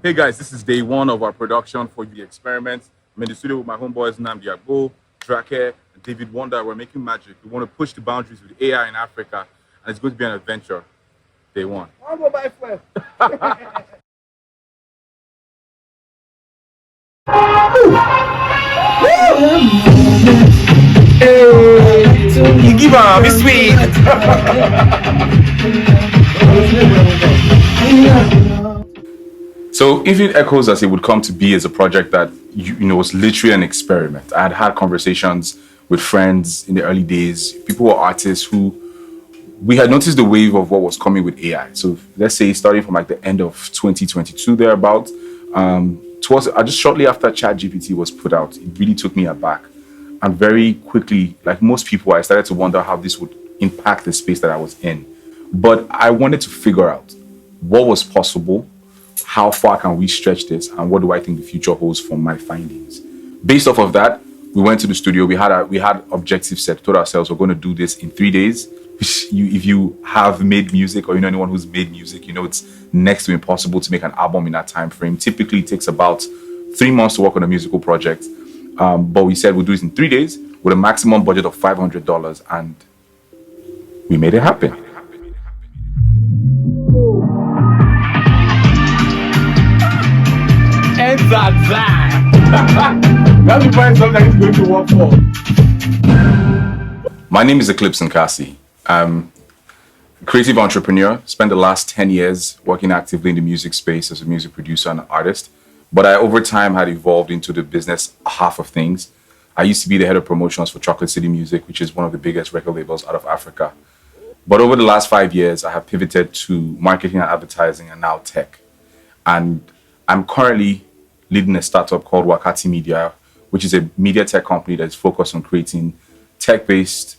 Hey guys, this is day one of our production for the experiment. I'm in the studio with my homeboys Namdi Agbo, Drake, and David Wonder. We're making magic. We want to push the boundaries with AI in Africa, and it's going to be an adventure. Day one. I'll go buy fuel. You give her, be sweet. So Infinite Echoes, as it would come to be, is a project that was literally an experiment. I had conversations with friends in the early days, people who are artists who we had noticed the wave of what was coming with AI. So let's say starting from like the end of 2022 thereabout, towards just shortly after ChatGPT was put out, it really took me aback. And very quickly, like most people, I started to wonder how this would impact the space that I was in. But I wanted to figure out what was possible, how far can we stretch this, and what do I think the future holds for my findings. Based off of that, we went to the studio. We had objectives set. Told ourselves we're going to do this in 3 days. Which if you have made music or you know anyone who's made music, you know it's next to impossible to make an album in that time frame. Typically, it takes about 3 months to work on a musical project. But we said we'll do this in 3 days with a maximum budget of $500, and we made it happen. And that's that. Now you find something that is going to work for. My name is Eclipse Nkasi. I'm a creative entrepreneur. Spent the last 10 years working actively in the music space as a music producer and artist. But I, over time, had evolved into the business half of things. I used to be the head of promotions for Chocolate City Music, which is one of the biggest record labels out of Africa. But over the last 5 years, I have pivoted to marketing and advertising and now tech. And I'm currently leading a startup called Wakati Media, which is a media tech company that is focused on creating tech-based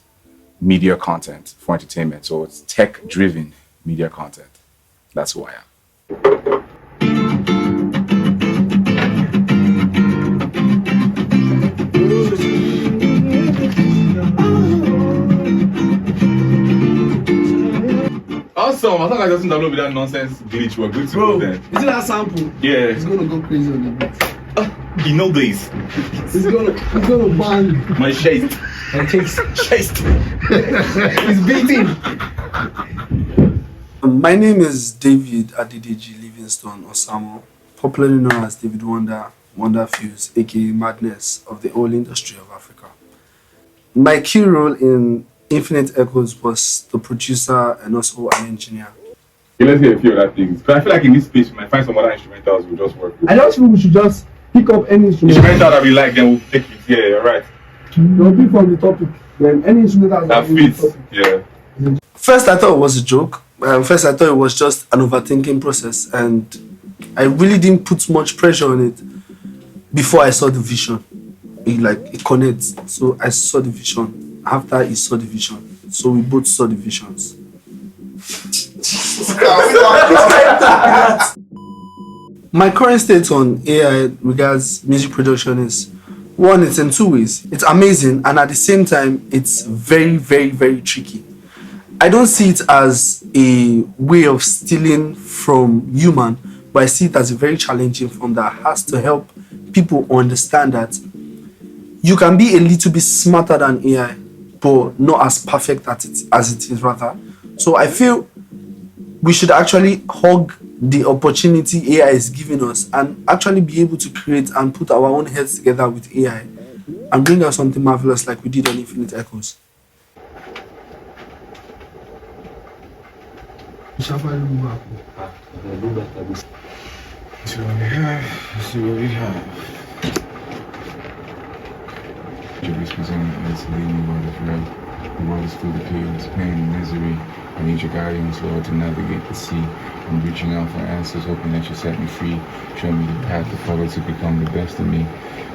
media content for entertainment. So it's tech-driven media content. That's who I am. Awesome. As long as I doesn't download with that nonsense glitch, we're good to go then. You see that sample? Yeah. It's gonna go crazy on the beat. You know this. It's gonna bang. My chest. My chest. Chest. It's beating. My name is David Adedeji Livingstone Osamo, popularly known as David Wonder, Wonder Fuse, aka Madness of the oil industry of Africa. My key role in Infinite Echoes was the producer and also an engineer. Okay, let's hear a few other things. But I feel like in this space, we might find some other instrumentals we'll just work with. I don't think we should just pick up any instrument. Instrumental that we like, then we'll take it. Yeah, you're right. We'll pick from the topic. Then any instrumental That fits. Yeah. First, I thought it was a joke. First, I thought it was just an overthinking process, and I really didn't put much pressure on it before I saw the vision. It connects. So I saw the vision. After he saw the vision, so we both saw the visions. My current state on AI regards music production is, one, it's in 2 ways. It's amazing, and at the same time, it's very, very, very tricky. I don't see it as a way of stealing from human, but I see it as a very challenging form that has to help people understand that you can be a little bit smarter than AI, but not as perfect as it is rather. So I feel we should actually hug the opportunity AI is giving us and actually be able to create and put our own heads together with AI and bring out something marvelous like we did on Infinite Echoes. See what we have. Your whispers on us, leading the world of love. The world is filled with chaos, pain, and misery. I need your guidance, Lord, to navigate the sea. I'm reaching out for answers, hoping that you set me free. Show me the path to follow to become the best of me.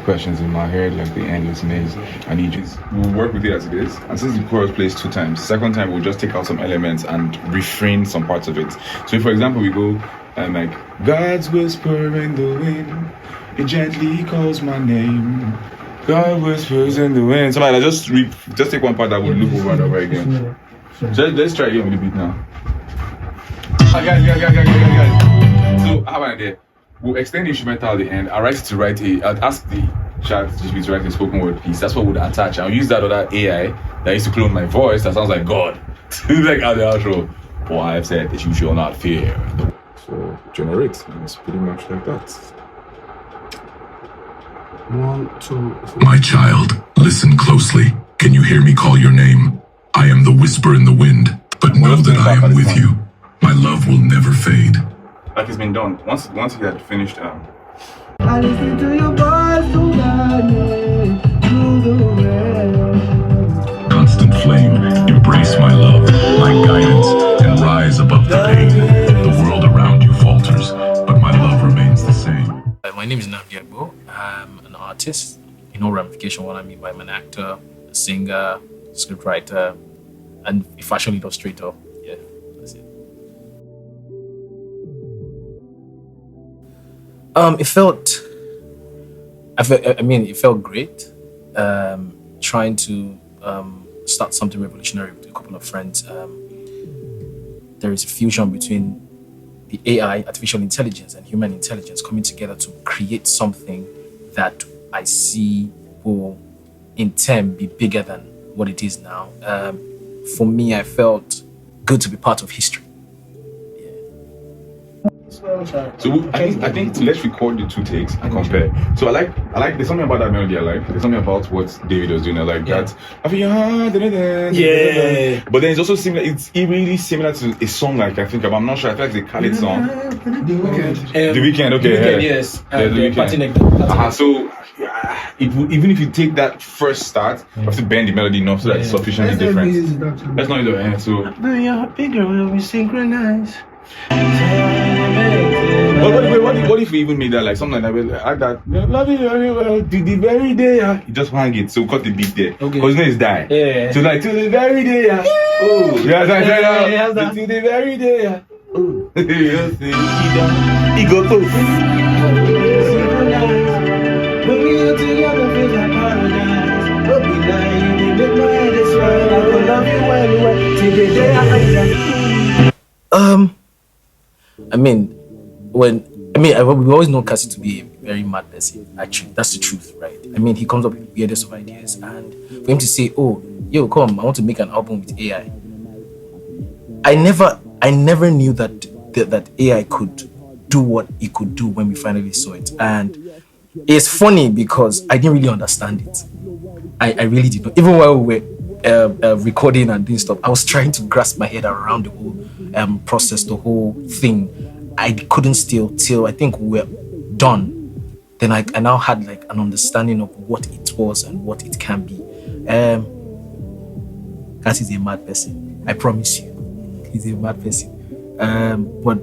Questions in my head like the endless maze. I need you. We'll work with it as it is. And since the chorus plays 2 times, second time we'll just take out some elements and refrain some parts of it. So if, for example, we go like, God's whisper in the wind, it gently calls my name. God whispers in the wind. So like, just take one part that would loop over and over again. So let's try again with the beat now. Guys. So I have an idea. we'll extend the instrumental at the end. I'd ask the chat GPT to write a spoken word piece. That's what we'll attach. I'll use that other AI that used to clone my voice that sounds like God. Like at the outro. Or I have said that you shall not fear. So generate. And it's pretty much like that. 1, 2, 3. My child, listen closely. Can you hear me call your name? I am the whisper in the wind, but know that I am with you. My love will never fade. Like it's been done. Once he had finished I listen to your voice so loudly through the rain. Constant flame, embrace my love, my guidance, and rise above the pain. The world around you falters, but my love remains the same. My name is Nnamdi Agbo. I'm an artist. In all ramification, what I mean by I'm an actor, a singer, scriptwriter, and a fashion illustrator. Yeah, that's it. It felt great. Trying to start something revolutionary with a couple of friends. There is a fusion between the AI, artificial intelligence, and human intelligence coming together to create something that I see will, in time, be bigger than what it is now. For me, I felt good to be part of history. So I think let's record the two takes and compare. So I like there's something about that melody I like. There's something about what David was doing I like that. I feel Yeah. But then it's also similar. It's really similar to a song like I think of. I'm not sure. I feel like it's a Khalid song. The Weeknd. Okay. Yes. Yeah, The Weeknd. So even if you take that first start, you have to bend the melody enough so that it's sufficiently different. Let's not do it. So. Bigger when we synchronize. What if we even made that like something like that? Like that. Love you very well to the very day. You just hang it. So cut the beat there. Okay. Because his name is Die. Yeah. So like to the very day. Oh. Yeah. To the very day. Oh. He got to. When we are together, feel like paradise. Don't be lying. You make my head swell. I will love you well. Till the day we always know Nkasi to be a very mad person. Actually, that's the truth, right? He comes up with the weirdest of ideas, and for him to say, "Oh, yo, come, I want to make an album with AI." I never knew that AI could do what it could do when we finally saw it, and it's funny because I didn't really understand it. I really did not. Even while we were recording and doing stuff, I was trying to grasp my head around the whole process, the whole thing. I couldn't still till I think we were done. Then I now had like an understanding of what it was and what it can be. Nkasi is a mad person. I promise you, he's a mad person. But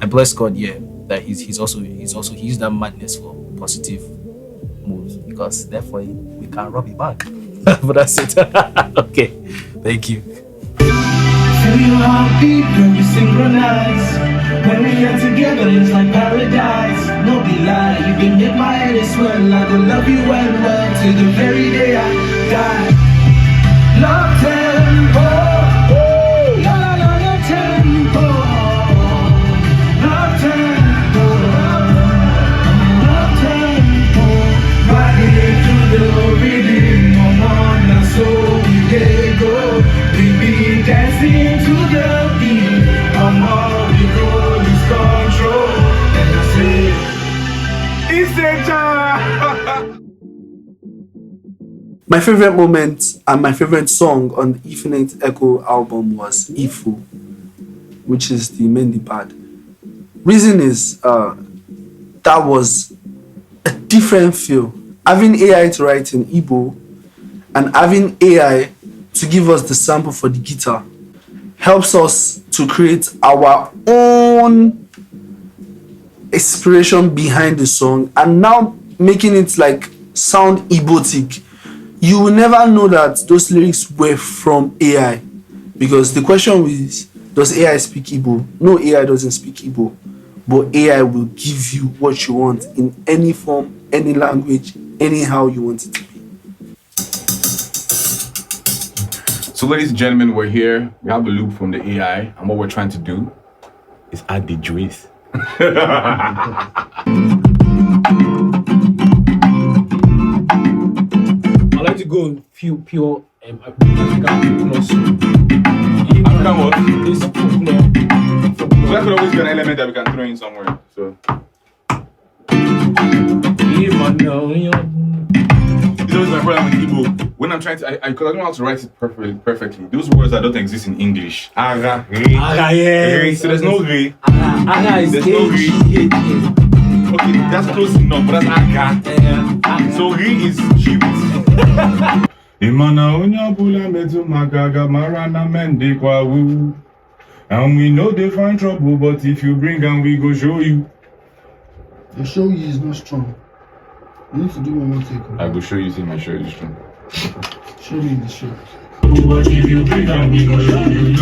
I bless God, that he used that madness for positive moves, because therefore we can rob a bank. But that's it. Okay, thank you. Feel your heartbeat when we synchronize. When we are together, it's like paradise. No be lie, you can make my head swell. I will love you well till the very day I die. Love tempo, love tempo, love tempo, love tempo. Riding into the rhythm, and so we get go. We be dancing to the beat. All we go is control. And I say, it's a job. My favorite moment and my favorite song on the Infinite Echo album was Ifu, which is the Mendy pad. Reason is that was a different feel. Having AI to write in Igbo and having AI to give us the sample for the guitar helps us to create our own inspiration behind the song, and now making it like sound Igbotic. You will never know that those lyrics were from AI, because the question is, does AI speak Igbo? No, AI doesn't speak Igbo, but AI will give you what you want in any form, any language, anyhow you want it to be. So ladies and gentlemen, we're here. We have a loop from the AI, and what we're trying to do is add the drift I like to go pure African plus. African what? This folklore. So that could always be an element that we can throw in somewhere. So It's always my problem with Igbo. When I'm trying to, I don't know how to write it perfectly. Those words that don't exist in English. Ara, re. yes. So there's no re. Aga is There's no re. Okay, that's close enough, but that's aga. So re is cute. Imana unyabula metu magaga marana mende kwa wu. And we know they find trouble, but if you bring and we go show you. The show you is not strong. You need to do one more take. I will show you see my shirt is strong. Show me the shirt. But if you bring and we go show you.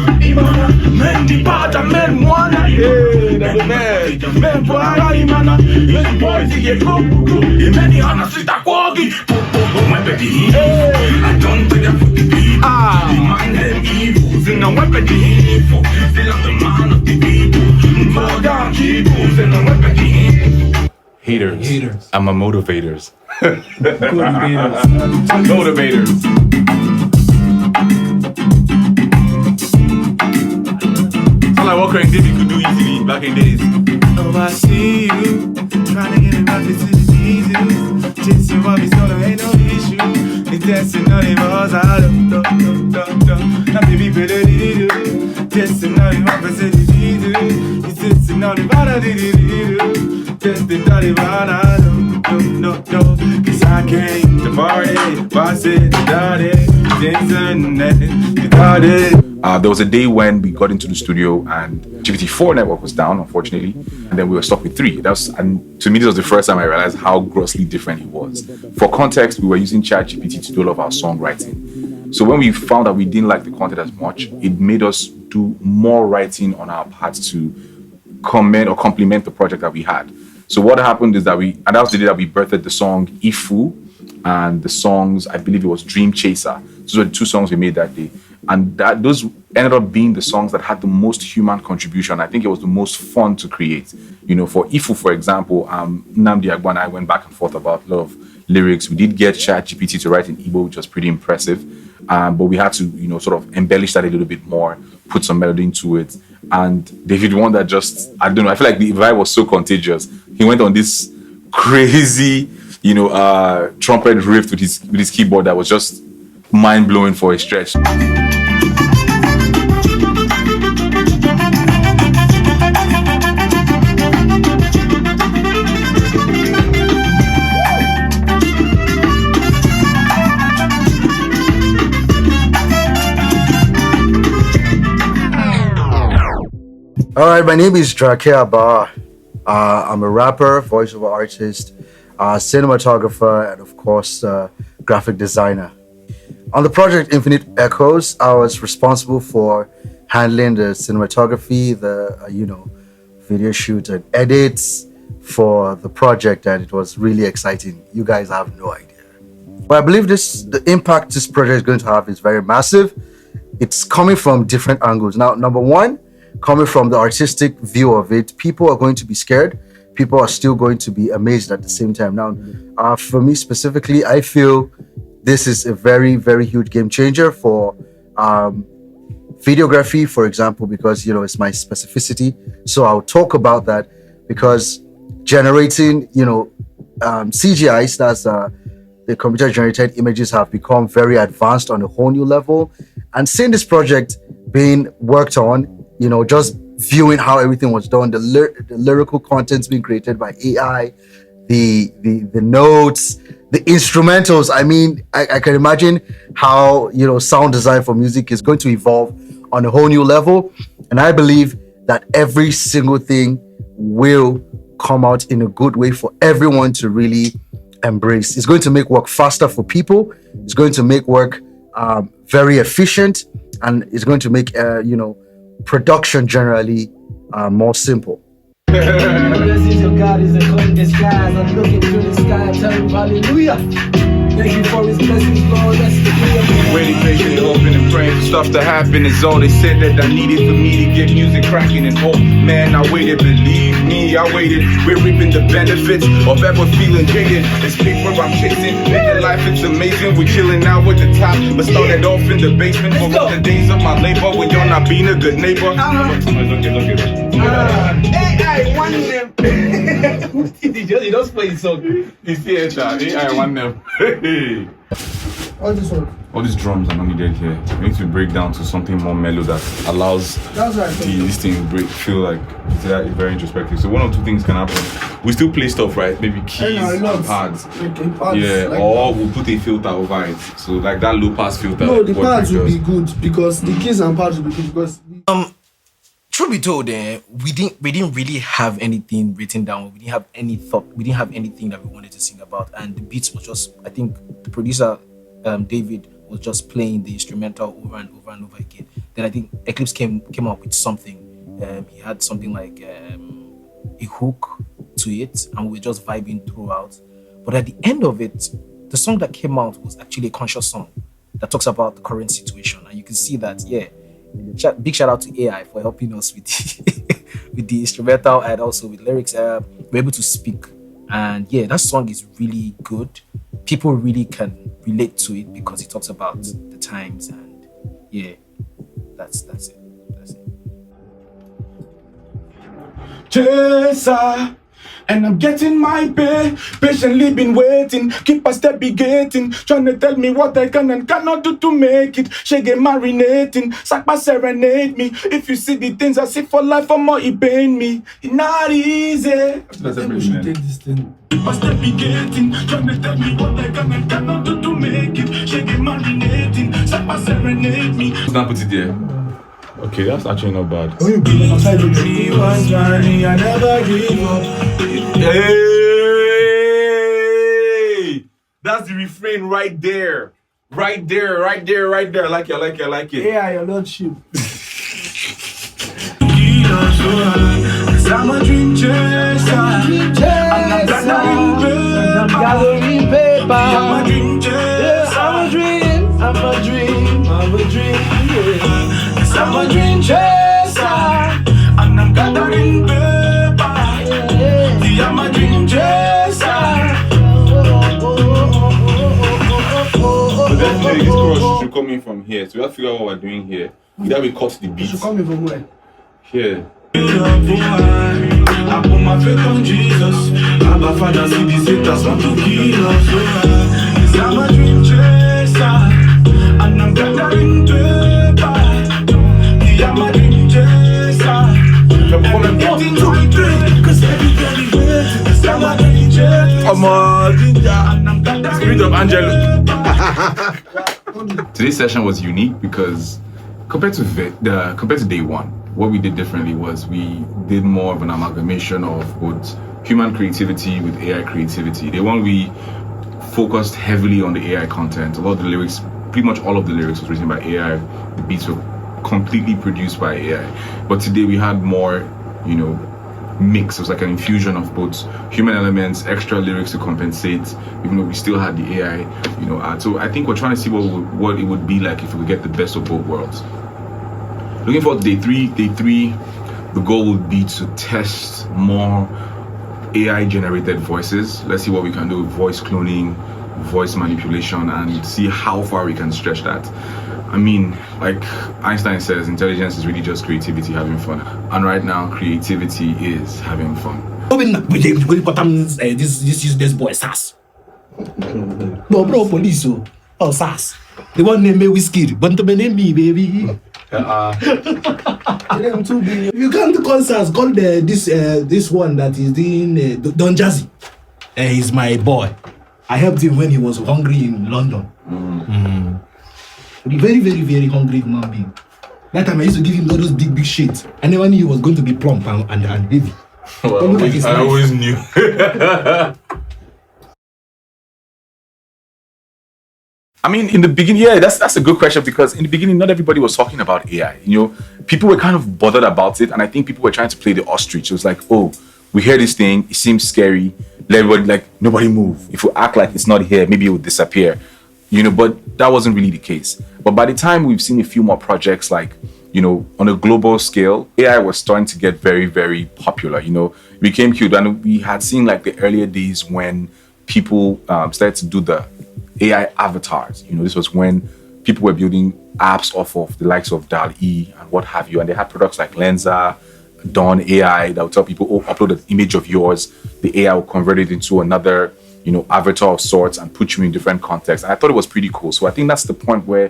Men di pata, men mwana. Hey, that's the man. Men pwara imana. Yes, boys, you get go. Imeni hana sita kwagi. Mwepe di hii. I don't think I put the people. The man them evils. In the weapon di hii. Still I'm the man of the people. Fall down keyboards. In the weapon di hii. Haters. I'm a motivators. Motivators. Motivators. Sound like what Craig David could do easily back in days. Oh, I see you. Trying to get it back to the easy. Just you want me solo, ain't no issue. It's dancing on the balls, I don't. Now, baby, better do. Dancing on the balls, I do. It's dancing on the balls, I do. Dancing on the balls, I don't. No. Cause I came to party, boss it, daddy. Dancing, daddy. There was a day when we got into the studio and GPT-4 network was down, unfortunately, and then we were stuck with 3. And to me, this was the first time I realized how grossly different it was. For context, we were using ChatGPT to do all of our songwriting. So when we found that we didn't like the content as much, it made us do more writing on our part to comment or complement the project that we had. So what happened is that and that was the day that we birthed the song Ifu and the songs, I believe it was Dream Chaser. Those were the 2 songs we made that day. And those ended up being the songs that had the most human contribution. I think it was the most fun to create. You know, for Ifu, for example, Nnamdi Agba and I went back and forth about a lot of lyrics. We did get ChatGPT to write in Igbo, which was pretty impressive. But we had to, sort of embellish that a little bit more, put some melody into it. And David one that just, I don't know, I feel like the vibe was so contagious. He went on this crazy, trumpet riff with his keyboard that was just mind-blowing for a stretch. All right, my name is Drake Abba. I'm a rapper, voiceover artist, cinematographer, and of course, graphic designer. On the project Infinite Echoes, I was responsible for handling the cinematography, the video shoot and edits for the project, and it was really exciting. You guys have no idea. But I believe the impact this project is going to have is very massive. It's coming from different angles. Now, number one, coming from the artistic view of it, people are going to be scared. People are still going to be amazed at the same time. Now, for me specifically, I feel this is a very, very huge game changer for videography, for example, because, it's my specificity. So I'll talk about that because generating, CGIs, that's the computer generated images, have become very advanced on a whole new level. And seeing this project being worked on, just viewing how everything was done, the lyrical contents being created by AI, the notes, the instrumentals. I mean, I can imagine how, sound design for music is going to evolve on a whole new level. And I believe that every single thing will come out in a good way for everyone to really embrace. It's going to make work faster for people. It's going to make work very efficient, and it's going to make, production generally more simple. Blessings of God is a coat in disguise. I'm looking through the sky, tell you hallelujah. Thank you for his blessings, Lord. That's the prayer. Waiting patiently, hoping and praying for stuff to happen is all they said that I needed for me to get music cracking. And oh man, I waited, believe me, I waited. We're reaping the benefits of ever feeling jaded. It's paper I'm chasing, living life, it's amazing. We're chilling out with the top, but started off in the basement for all the days of my labor when you're not being a good neighbor. AI, one name. He just play his song. It's here, child. I want them. Hey. All this one. All these drums are not needed here. We need to break down to something more mellow that allows That's right. this thing feel like it's very introspective. So one or two things can happen. We still play stuff, right? Maybe keys and pads. Yeah, like or we'll put a filter over it. So like that low pass filter. no, the what pads Drake will be does. good because the keys and pads will be good because Truth be told, we didn't really have anything written down. We didn't have any thought. We didn't have anything that we wanted to sing about. And the beats was just, I think, the producer David was just playing the instrumental over and over and over again. Then I think Eclipse came up with something. He had something like a hook to it, and we were just vibing throughout. But at the end of it, the song that came out was actually a conscious song that talks about the current situation, and you can see that. Big shout out to AI for helping us with with the instrumental and also with lyrics. We're able to speak, and that song is really good. People really can relate to it because it talks about the times, and that's it. Chaser, and I'm getting my pay. Patiently been waiting, keep a step begetting, trying to tell me what I can and cannot do to make it. She get marinating, Sakpa serenade me. If you see the things I see for life, for more it pain me. It's not easy. we should take this thing. Keep a step begetting, trying to tell me what I can and cannot do to make it. She get marinating, Sakpa serenade me. Now put it there. Okay, that's actually not bad. When you bring it outside, He was running, I never give up. Hey, that's the refrain right there. Right there. I like it. AI, your lordship. I'm a dream chaser. I'm gathering paper. I'm a dream chaser. I'm a dream. I'm a dream. I'm a dream. I'm a dream chaser. And I'm gathering paper. I'm a dream chaser. But definitely this chorus should come in from here. So we have to figure out what we're doing here. Either we cut the You beat should come in from where? here. I put my faith on Jesus. Abba Father, see these haters want to kill us. Cause I'm a dream chaser, and I'm gathering paper. I'm a dream chaser, and I'm getting to the dream. Cause everybody waits. Cause I'm a dream chaser. Come on, And I'm gathering Spirit of Angelo. paper. Today's session was unique because compared to day one, what we did differently was we did more of an amalgamation of both human creativity with AI creativity. Day one, we focused heavily on the AI content. A lot of the lyrics, pretty much all of the lyrics was written by AI. The beats were completely produced by AI. But today we had more, mix. It was like an infusion of both human elements, extra lyrics to compensate, even though we still had the AI, art. So I think we're trying to see what it would be like if we could get the best of both worlds. Looking forward to day three. The goal would be to test more AI generated voices. Let's see what we can do with voice cloning, voice manipulation, and see how far we can stretch that. I mean, like Einstein says, intelligence is really just creativity having fun. And right now, creativity is having fun. This useless boy, SAS. No, bro, police, oh, SAS. They want to name me whiskey, but to name me, baby. You come to concerts, call this one that is doing Don Jazzy. He's my boy. I helped him when he was hungry in London. A very, very, very hungry human being. That time I used to give him all those big shit. I never knew he was going to be plump and heavy. Well, I always knew. I mean, in the beginning, that's a good question because in the beginning, not everybody was talking about AI. People were kind of bothered about it, and I think people were trying to play the ostrich. It was like, oh, we hear this thing, it seems scary. let everybody, like, nobody move. If we act like it's not here, maybe it will disappear. But that wasn't really the case. But by the time we've seen a few more projects, like, on a global scale, AI was starting to get very, very popular. It became cute. And we had seen like the earlier days when people started to do the AI avatars. This was when people were building apps off of the likes of DAL-E and what have you. And they had products like Lensa, Dawn AI that would tell people, oh, upload an image of yours. The AI will convert it into another, avatar of sorts and put you in different contexts. And I thought it was pretty cool. So I think that's the point where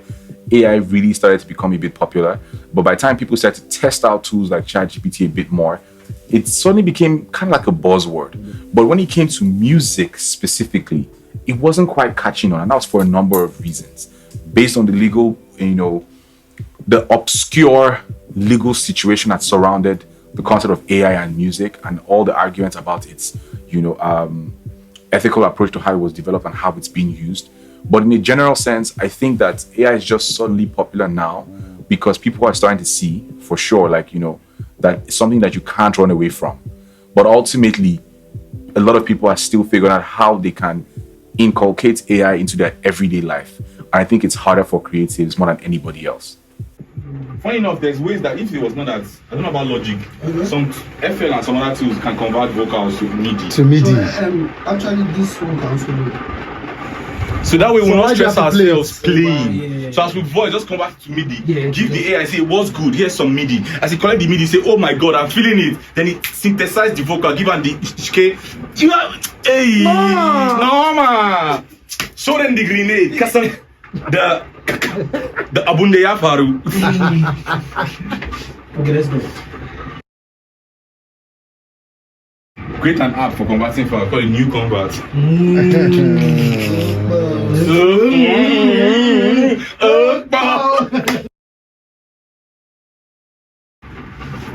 AI really started to become a bit popular. But by the time people started to test out tools like ChatGPT a bit more, it suddenly became kind of like a buzzword. But when it came to music specifically, it wasn't quite catching on. And that was for a number of reasons. Based on the legal, the obscure legal situation that surrounded the concept of AI and music and all the arguments about its, ethical approach to how it was developed and how it's being used. But in a general sense, I think that AI is just suddenly popular now because people are starting to see, for sure, that it's something that you can't run away from. But ultimately, a lot of people are still figuring out how they can inculcate AI into their everyday life. And I think it's harder for creatives more than anybody else. Funny enough, there's ways that if it was not that, I don't know about Logic, some FL and some other tools can convert vocals to MIDI. Actually, this one can also do. So that way we'll not stress ourselves playing. Yeah. So as we voice, just convert it to MIDI. Yeah, Give the AI, say, what's good? Here's some MIDI. As you collect the MIDI, say, oh my God, I'm feeling it. Then it synthesize the vocal, give them the hey, no man. Show them the grenade. The Abundeya Faru. Okay, let's go. Create an app for converting files called a new convert.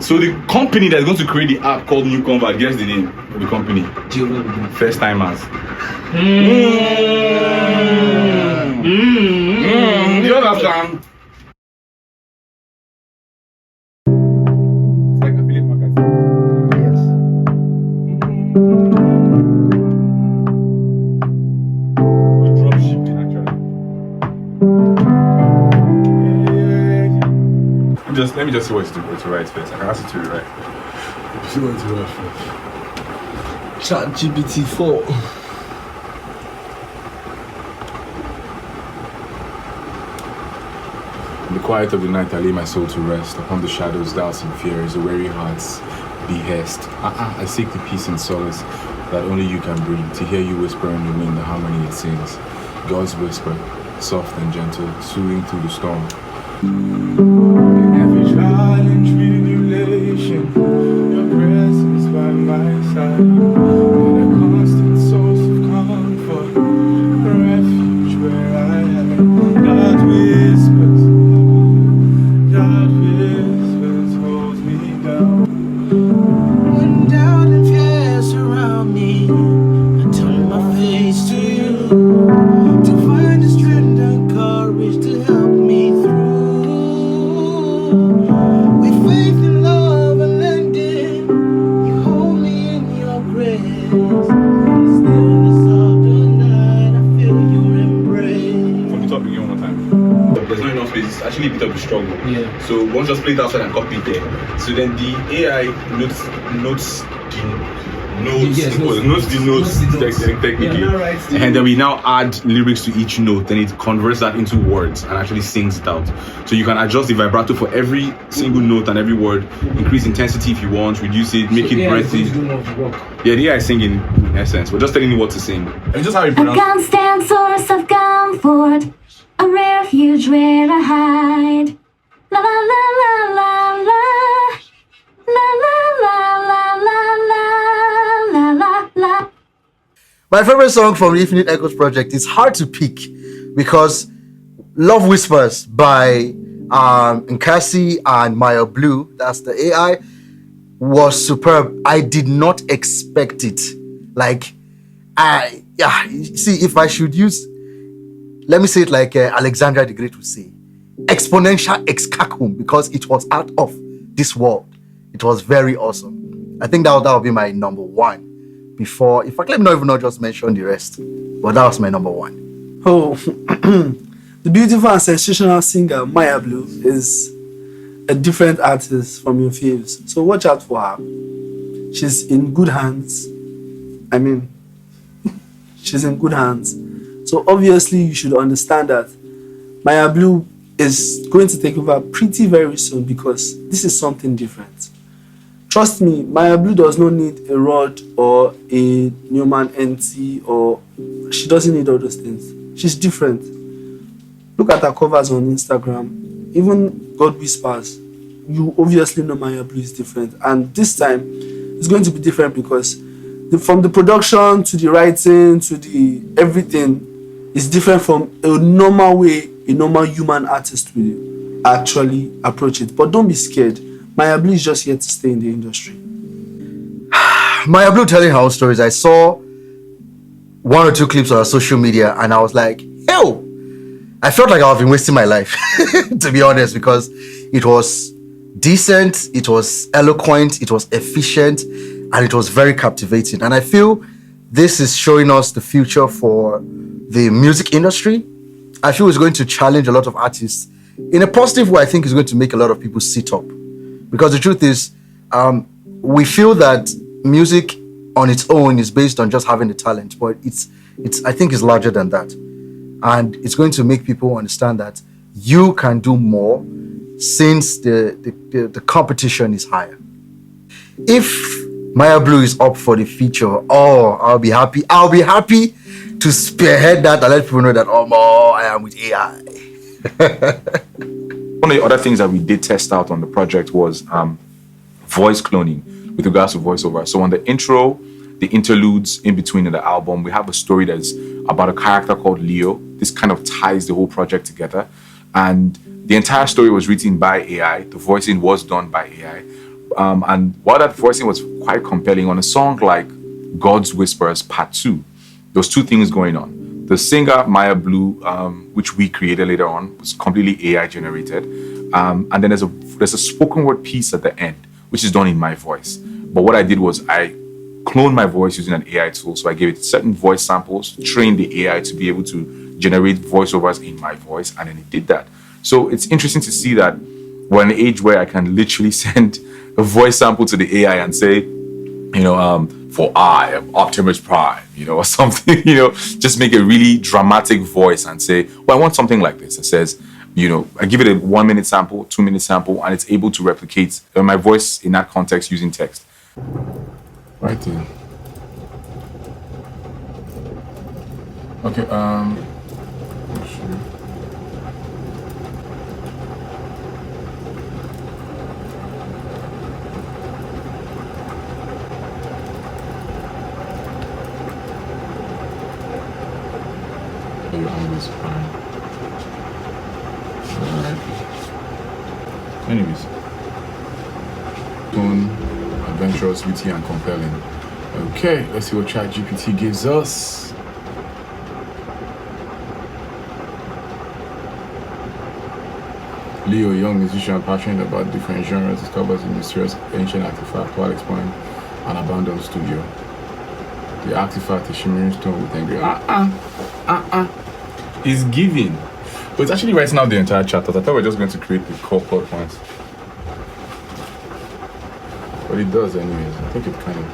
So the company that's going to create the app called New Convert, guess the name of the company? First Timers. You understand? It's like affiliate marketing. Drop shipping, actually. Let me just see what to write first. I can ask you to rewrite. See what to write first. ChatGPT 4. In the quiet of the night, I lay my soul to rest. Upon the shadows, doubts and fears, a weary heart's behest. I seek the peace and solace that only you can bring. To hear you whisper in the wind, the harmony it sings. God's whisper, soft and gentle, soothing through the storm. In every trial and tribulation, your presence by my side. In a constant source of comfort, a refuge where I am. God whispers, holds me down. When doubt and fear surround me, I turn my face to you to find the strength and courage to help me through. With faith and love unending, you hold me in your grace. In the stillness of the night, I feel your embrace. From the top again one more time. There's not enough space. It's actually a bit of a struggle. Yeah. So once just play it outside and copy it there. So then the AI notes the notes technically. And then we now add lyrics to each note. Then it converts that into words and actually sings it out. So you can adjust the vibrato for every single note and every word. Increase intensity if you want, reduce it, make it breathy. Yeah, the AI is singing in essence. We're just telling you what to sing. And just how you A pronounce constant source of comfort, a refuge where I hide. La la la la la la, la la la la la la la la. My favorite song from the Infinite Echoes project is hard to pick because Love Whispers by Nkasi and Maya Blue, that's the AI, was superb. I did not expect it. See, if I should use, let me say it like Alexandra the Great would say, exponential excacum, because it was out of this world. It was very awesome. I think that would be my number one before. In fact, let me not just mention the rest. But that was my number one. Oh, the beautiful and sensational singer Maya Blue is a different artist from your faves. So watch out for her. She's in good hands. I mean, she's in good hands. So obviously you should understand that Maya Blue is going to take over pretty very soon because this is something different. Trust me, Maya Blue does not need a Rod or a Newman NT, or she doesn't need all those things. She's different. Look at her covers on Instagram. Even God Whispers, you obviously know Maya Blue is different. And this time, it's going to be different because from the production to the writing to the everything is different from a normal way a normal human artist will actually approach it. But don't be scared. Maya Blue is just here to stay in the industry. Maya Blue telling her own stories. I saw one or two clips on her social media and I was like, hell, I felt like I've been wasting my life, to be honest, because it was decent, it was eloquent, it was efficient, and it was very captivating. And I feel this is showing us the future for the music industry. I feel it's going to challenge a lot of artists in a positive way. I think it's going to make a lot of people sit up, because the truth is, we feel that music on its own is based on just having the talent, but it's I think it's larger than that, and it's going to make people understand that you can do more since the competition is higher. If Maya Blue is up for the feature, oh, I'll be happy. I'll be happy to spearhead that and let people know that, oh, I am with AI. One of the other things that we did test out on the project was voice cloning with regards to voiceover. So on the intro, the interludes in between in the album, we have a story that's about a character called Leo. This kind of ties the whole project together. And the entire story was written by AI. The voicing was done by AI. And while that voicing was quite compelling, on a song like God's Whispers Part 2, there was two things going on. The singer, Maya Blue, which we created later on, was completely AI generated. And then there's a spoken word piece at the end, which is done in my voice. But what I did was I cloned my voice using an AI tool. So I gave it certain voice samples, trained the AI to be able to generate voiceovers in my voice, and then it did that. So it's interesting to see that we're in an age where I can literally send a voice sample to the AI and say, for I am Optimus Prime, or something, just make a really dramatic voice and say, well, I want something like this. It says, I give it a 1 minute sample, 2 minute sample, and it's able to replicate my voice in that context using text. Right there. Okay, sure. Your always fine. Alright. Anyways. Tone, adventurous, witty, and compelling. Okay, let's see what ChatGPT gives us. Leo, young musician passionate about different genres, discovers a mysterious ancient artifact while exploring an abandoned studio. The artifact is shimmering stone with engraving. It's giving. But it's actually writing out the entire chapter. I thought we were just going to create the core plot points. But it does anyways. I think it kind of...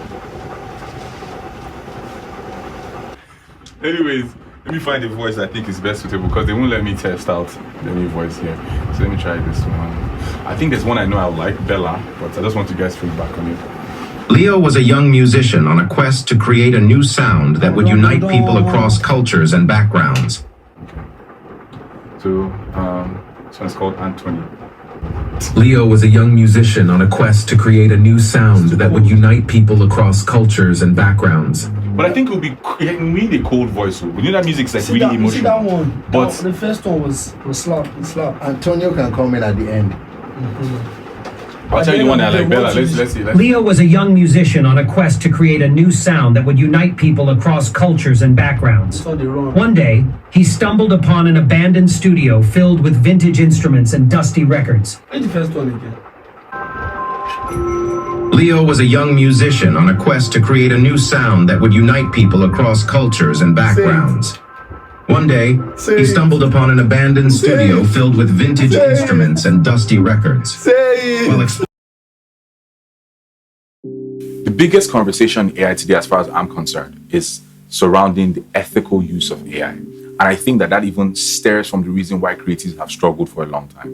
Anyways, let me find the voice I think is best suitable, because they won't let me test out the new voice here. So let me try this one. I think there's one I know I like, Bella, but I just want you guys' feedback on it. Leo was a young musician on a quest to create a new sound that would unite people across cultures and backgrounds. Okay. So, this one's called Anthony. Leo was a young musician on a quest to create a new sound that would unite people across cultures and backgrounds. But I think it would be really a cold voice. You know that music's like really emotional. See that one? But the first one was slap. Antonio can come in at the end. I'll tell you the one I like, Bella. Let's see. Leo was a young musician on a quest to create a new sound that would unite people across cultures and backgrounds. One day, he stumbled upon an abandoned studio filled with vintage instruments and dusty records. What's the first one again? Leo was a young musician on a quest to create a new sound that would unite people across cultures and backgrounds. One day, he stumbled upon an abandoned studio filled with vintage instruments and dusty records. While The biggest conversation in AI today, as far as I'm concerned, is surrounding the ethical use of AI. And I think that even stems from the reason why creatives have struggled for a long time.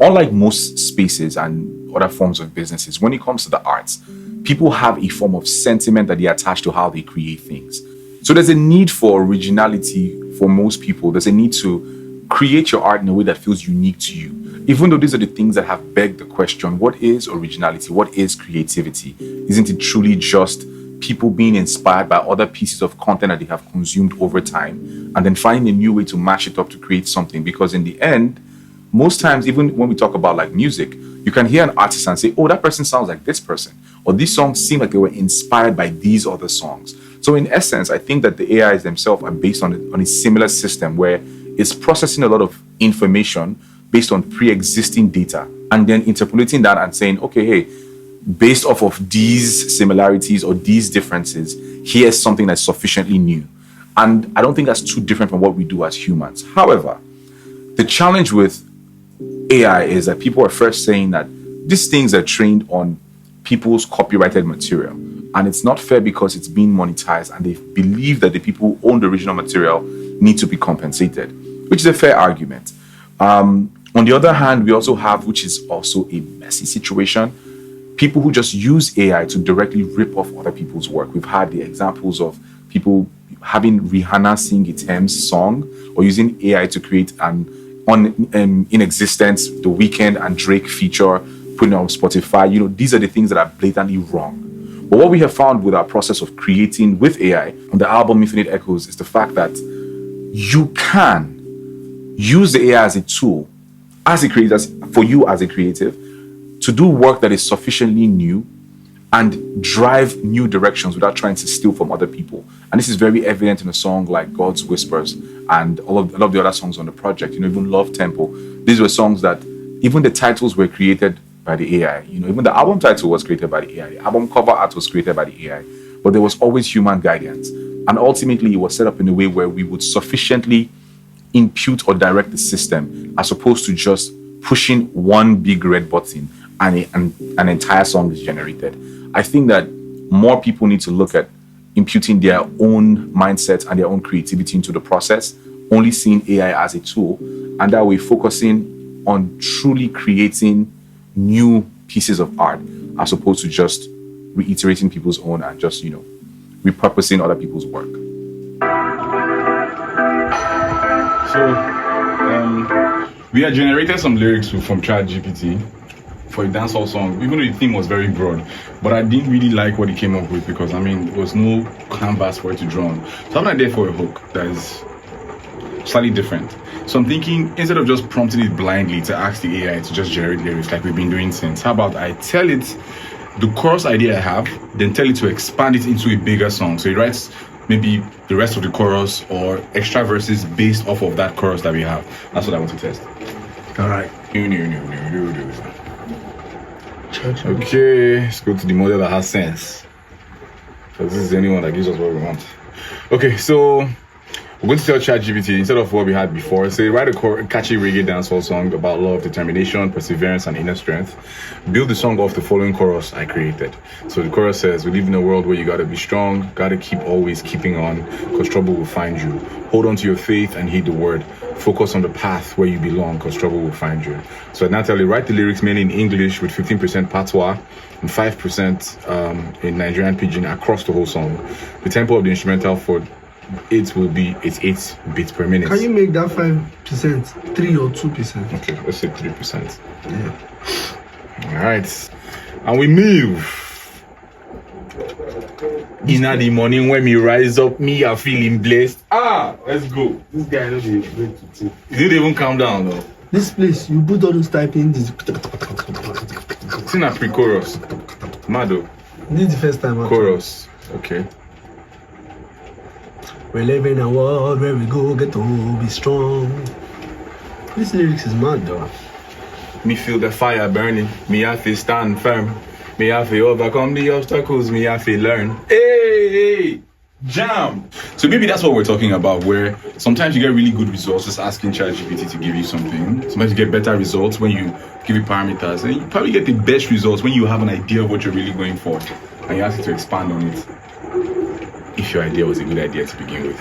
Unlike most spaces and other forms of businesses, when it comes to the arts, people have a form of sentiment that they attach to how they create things. So there's a need for originality for most people. There's a need to create your art in a way that feels unique to you. Even though these are the things that have begged the question, what is originality? What is creativity? Isn't it truly just people being inspired by other pieces of content that they have consumed over time and then finding a new way to mash it up to create something? Because in the end, most times, even when we talk about like music, you can hear an artist and say, oh, that person sounds like this person, or these songs seem like they were inspired by these other songs. So in essence, I think that the AIs themselves are based on a similar system where it's processing a lot of information based on pre-existing data and then interpolating that and saying, okay, hey, based off of these similarities or these differences, here's something that's sufficiently new. And I don't think that's too different from what we do as humans. However, the challenge with AI is that people are first saying that these things are trained on people's copyrighted material. And it's not fair because it's being monetized and they believe that the people who own the original material need to be compensated, which is a fair argument. On the other hand, we also have, which is also a messy situation, people who just use AI to directly rip off other people's work. We've had the examples of people having Rihanna sing a Thames song or using AI to create an in existence The Weeknd and Drake feature, putting it on Spotify. You know, these are the things that are blatantly wrong. But what we have found with our process of creating with AI on the album Infinite Echoes is the fact that you can use the AI as a tool, as a creator, for you as a creative, to do work that is sufficiently new and drive new directions without trying to steal from other people. And this is very evident in a song like God's Whispers and a lot of the other songs on the project, you know, even Love Tempo. These were songs that even the titles were created by the AI. You know, even the album title was created by the AI. The album cover art was created by the AI. But there was always human guidance. And ultimately, it was set up in a way where we would sufficiently impute or direct the system as opposed to just pushing one big red button and an entire song is generated. I think that more people need to look at imputing their own mindset and their own creativity into the process, only seeing AI as a tool, and that way focusing on truly creating new pieces of art as opposed to just reiterating people's own and just, you know, repurposing other people's work. So, we had generated some lyrics from ChatGPT for a dancehall song, even though the theme was very broad. But I didn't really like what he came up with because, I mean, there was no canvas for it to draw on. So I'm not there for a hook that is slightly different. So I'm thinking, instead of just prompting it blindly to ask the AI to just generate lyrics like we've been doing since, how about I tell it the chorus idea I have, then tell it to expand it into a bigger song. So it writes maybe the rest of the chorus or extra verses based off of that chorus that we have. That's what I want to test. All right. Okay, let's go to the model that has sense. Because this is the only one that gives us what we want. Okay, so we're going to tell ChatGPT, instead of what we had before, say write a catchy reggae dancehall song about love, determination, perseverance, and inner strength. Build the song off the following chorus I created. So the chorus says, we live in a world where you gotta be strong, gotta keep always keeping on, because trouble will find you. Hold on to your faith and heed the word. Focus on the path where you belong, because trouble will find you. So I now tell you, write the lyrics mainly in English with 15% patois and 5% in Nigerian pidgin across the whole song. The tempo of the instrumental for it will be 8 beats per minute. Can you make that 5% 3 or 2%? Okay, let's say 3%. Yeah. All right, and we move. In the morning when me rise up, me are feeling blessed. Let's go. This guy knows the way to take. He didn't even calm down though. This place, you put all those typing. This It's in a pre-chorus. Mado. is the first time. Chorus. Okay. We live in a world where we go get to be strong. This lyrics is mad though. Me feel the fire burning. Me have to stand firm. Me have to overcome the obstacles, me have to learn. Hey, jam. So maybe that's what we're talking about, where sometimes you get really good results just asking ChatGPT to give you something. Sometimes you get better results when you give it parameters. And you probably get the best results when you have an idea of what you're really going for. And you ask it to expand on it. If your idea was a good idea to begin with.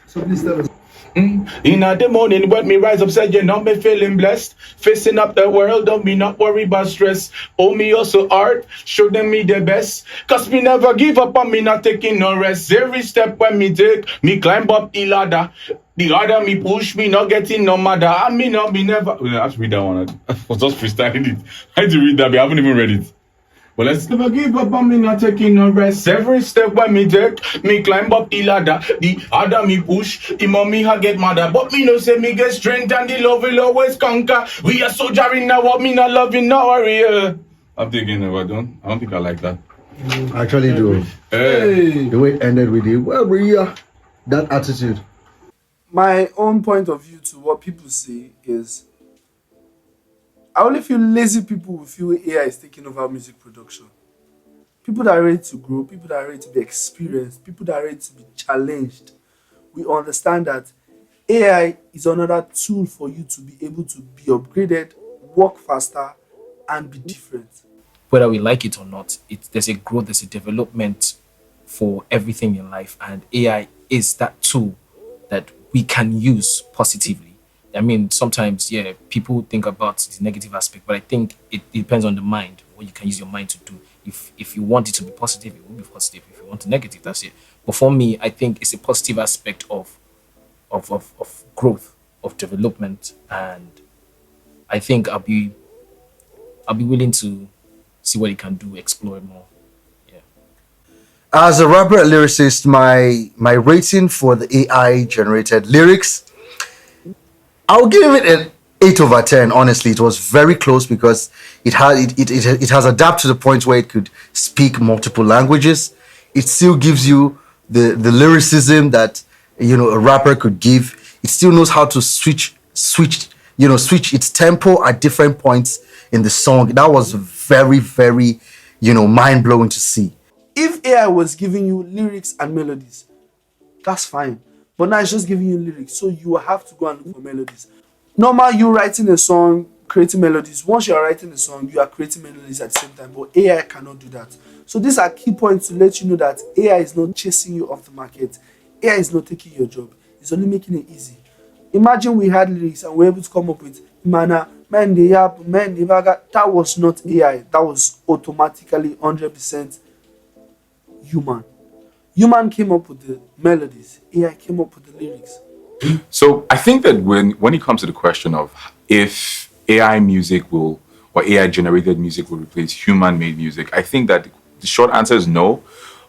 So please tell us. In the morning when me rise up, said you know me feeling blessed. Facing up the world, don't be not worry about stress. Oh me also art, show them me the best. Cause me never give up and me not taking no rest. Every step when me take, me climb up the ladder. The harder me push, me not getting no matter. I me not me never. I have to read that one. I was just freestyling it. I had to read that, but I haven't even read it. But let's never give up on me not taking no rest. Every step when me take, me climb up the ladder. The harder me push, the more me I get madder. But me no say me get strength and the love will always conquer. We are soldier in our what me not loving no warrior. I'm thinking about done. I don't think I like that. I actually do. Hey. The way it ended with the warrior, that attitude. My own point of view to what people say is, I only feel lazy people will feel AI is taking over music production. People that are ready to grow, people that are ready to be experienced, people that are ready to be challenged, we understand that AI is another tool for you to be able to be upgraded, work faster, and be different. Whether we like it or not, there's a growth, there's a development for everything in life, and AI is that tool that we can use positively. I mean, sometimes, yeah, people think about the negative aspect, but I think it depends on the mind, what you can use your mind to do. If you want it to be positive, it will be positive. If you want it negative, that's it. But for me, I think it's a positive aspect of growth, of development, and I think I'll be willing to see what it can do, explore it more. Yeah. As a rapper and lyricist, my rating for the AI generated lyrics, I'll give it an 8 over 10. Honestly, it was very close because it has adapted to the point where it could speak multiple languages. It still gives you the lyricism that a rapper could give. It still knows how to switch its tempo at different points in the song. That was very, very mind blowing to see. If AI was giving you lyrics and melodies, that's fine. But now it's just giving you lyrics, so you will have to go and look for melodies. Normal, you writing a song, creating melodies. Once you are writing a song, you are creating melodies at the same time, but AI cannot do that. So these are key points to let you know that AI is not chasing you off the market. AI is not taking your job. It's only making it easy. Imagine we had lyrics and we were able to come up with Mana, man, the yap, man, the baga. That was not AI. That was automatically 100% human. Human came up with the melodies. AI came up with the lyrics. So I think that when it comes to the question of if AI music or AI generated music will replace human made music, I think that the short answer is no,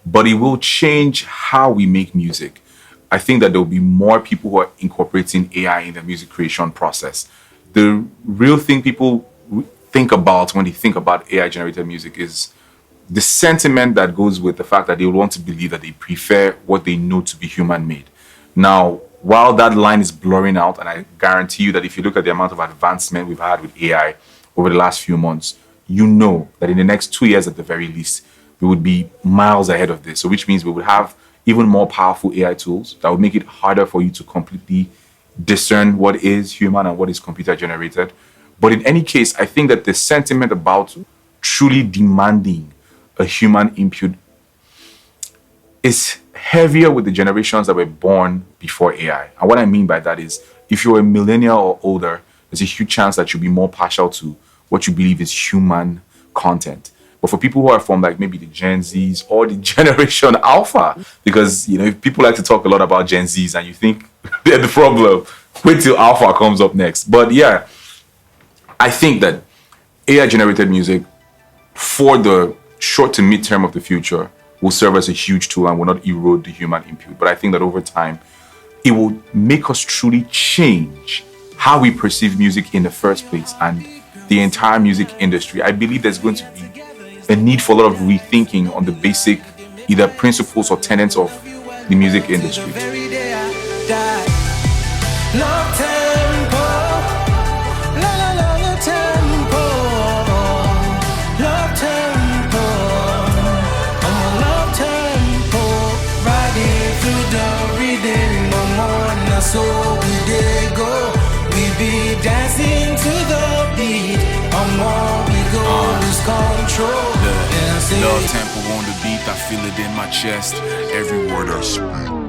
but it will change how we make music. I think that there will be more people who are incorporating AI in the music creation process. The real thing people think about when they think about AI generated music is the sentiment that goes with the fact that they want to believe that they prefer what they know to be human made. Now, while that line is blurring out, and I guarantee you that if you look at the amount of advancement we've had with AI over the last few months, you know that in the next 2 years at the very least, we would be miles ahead of this. So which means we would have even more powerful AI tools that would make it harder for you to completely discern what is human and what is computer generated. But in any case, I think that the sentiment about truly demanding a human input is heavier with the generations that were born before AI. And what I mean by that is, if you're a millennial or older, there's a huge chance that you'll be more partial to what you believe is human content. But for people who are from like maybe the Gen Zs or the Generation Alpha, because if people like to talk a lot about Gen Zs and you think they're the problem, wait till Alpha comes up next. But yeah, I think that AI generated music for the short to mid term of the future will serve as a huge tool and will not erode the human input. But I think that over time, it will make us truly change how we perceive music in the first place and the entire music industry. I believe there's going to be a need for a lot of rethinking on the basic either principles or tenets of the music industry. Love tempo, la la la la tempo. control. Love tempo on the beat, I feel it in my chest. Every word I speak.